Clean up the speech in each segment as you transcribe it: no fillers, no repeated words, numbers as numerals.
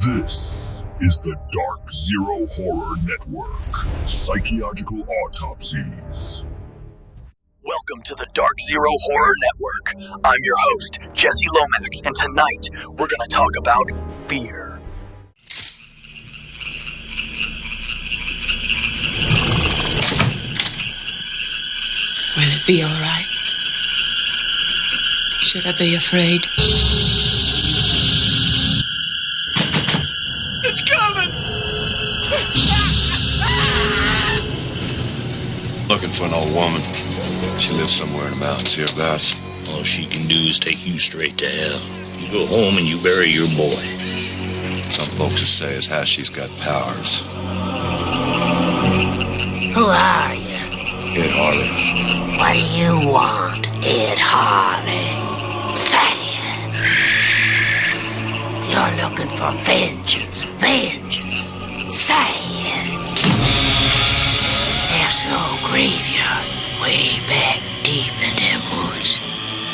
This is the Dark Zero Horror Network. Psychological autopsies. Welcome to the Dark Zero Horror Network. I'm your host, Jesse Lomax, and tonight we're going to talk about fear. Will it be all right? Should I be afraid? It's coming! Looking for an old woman. She lives somewhere in the mountains hereabouts. All she can do is take you straight to hell. You go home and you bury your boy. Some folks will say as how she's got powers. Who are you? Ed Harley. What do you want, Ed Harley? Say it. You're looking for vengeance. Vengeance. Say it. There's an old graveyard way back deep in them woods.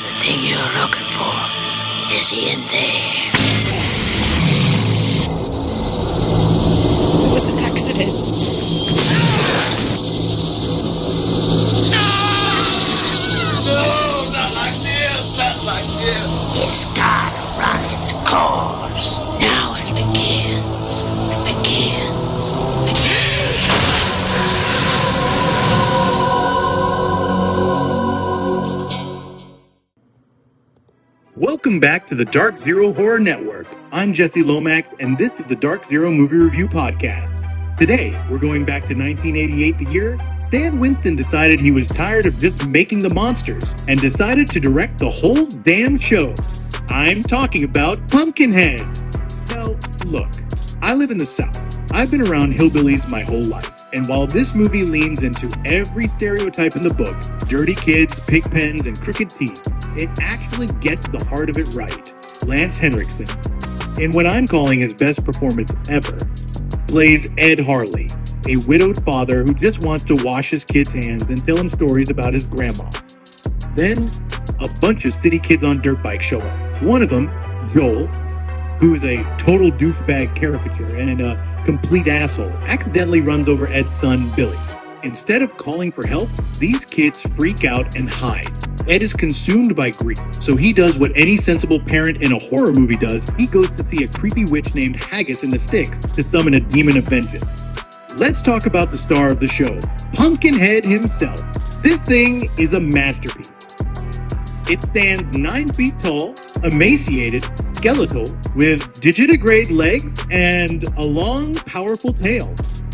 The thing you're looking for is in there. It was an accident. No, not like this, not like this. It's gotta run its course. Now it begins. It begins. Welcome back to the Dark Zero Horror Network. I'm Jesse Lomax, and this is the Dark Zero Movie Review Podcast. Today, we're going back to 1988, the year Stan Winston decided he was tired of just making the monsters and decided to direct the whole damn show. I'm talking about Pumpkinhead. Now, look, I live in the South. I've been around hillbillies my whole life, and while this movie leans into every stereotype in the book, dirty kids, pig pens, and crooked teeth, it actually gets the heart of it right. Lance Henriksen, in what I'm calling his best performance ever, plays Ed Harley, a widowed father who just wants to wash his kids' hands and tell him stories about his grandma. Then, a bunch of city kids on dirt bikes show up. One of them, Joel, who is a total douchebag caricature and a complete asshole, accidentally runs over Ed's son, Billy. Instead of calling for help, these kids freak out and hide. Ed is consumed by grief, so he does what any sensible parent in a horror movie does. He goes to see a creepy witch named Haggis in the sticks to summon a demon of vengeance. Let's talk about the star of the show, Pumpkinhead himself. This thing is a masterpiece. It stands 9 feet tall, emaciated, skeletal, with digitigrade legs and a long, powerful tail.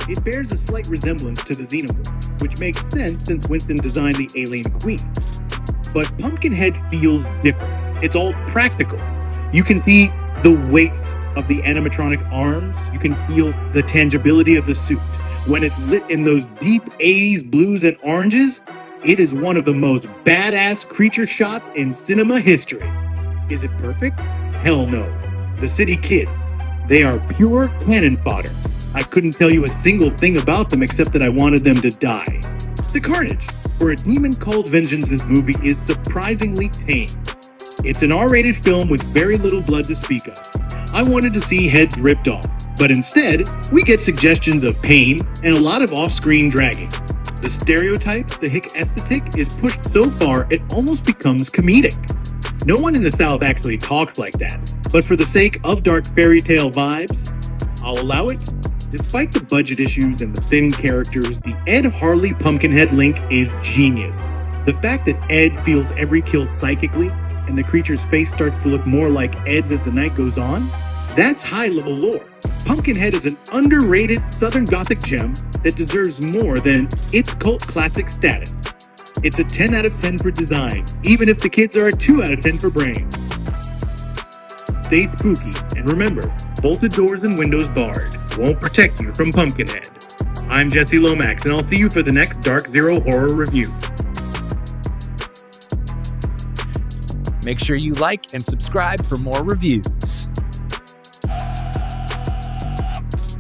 It bears a slight resemblance to the Xenomorph, which makes sense since Winston designed the alien queen. But Pumpkinhead feels different. It's all practical. You can see the weight of the animatronic arms. You can feel the tangibility of the suit. When it's lit in those deep 80s blues and oranges, it is one of the most badass creature shots in cinema history. Is it perfect? Hell no. The city kids, they are pure cannon fodder. I couldn't tell you a single thing about them except that I wanted them to die. The carnage for a demon called vengeance, this movie is surprisingly tame. It's an R-rated film with very little blood to speak of. I wanted to see heads ripped off, but instead, we get suggestions of pain and a lot of off-screen dragging. The stereotypes, the hick aesthetic, is pushed so far it almost becomes comedic. No one in the South actually talks like that, but for the sake of dark fairy tale vibes, I'll allow it. Despite the budget issues and the thin characters, the Ed Harley Pumpkinhead link is genius. The fact that Ed feels every kill psychically, and the creature's face starts to look more like Ed's as the night goes on, that's high-level lore. Pumpkinhead is an underrated Southern Gothic gem that deserves more than its cult classic status. It's a 10 out of 10 for design, even if the kids are a 2 out of 10 for brains. Stay spooky, and remember, bolted doors and windows barred won't protect you from Pumpkinhead. I'm Jesse Lomax, and I'll see you for the next Dark Zero Horror Review. Make sure you like and subscribe for more reviews.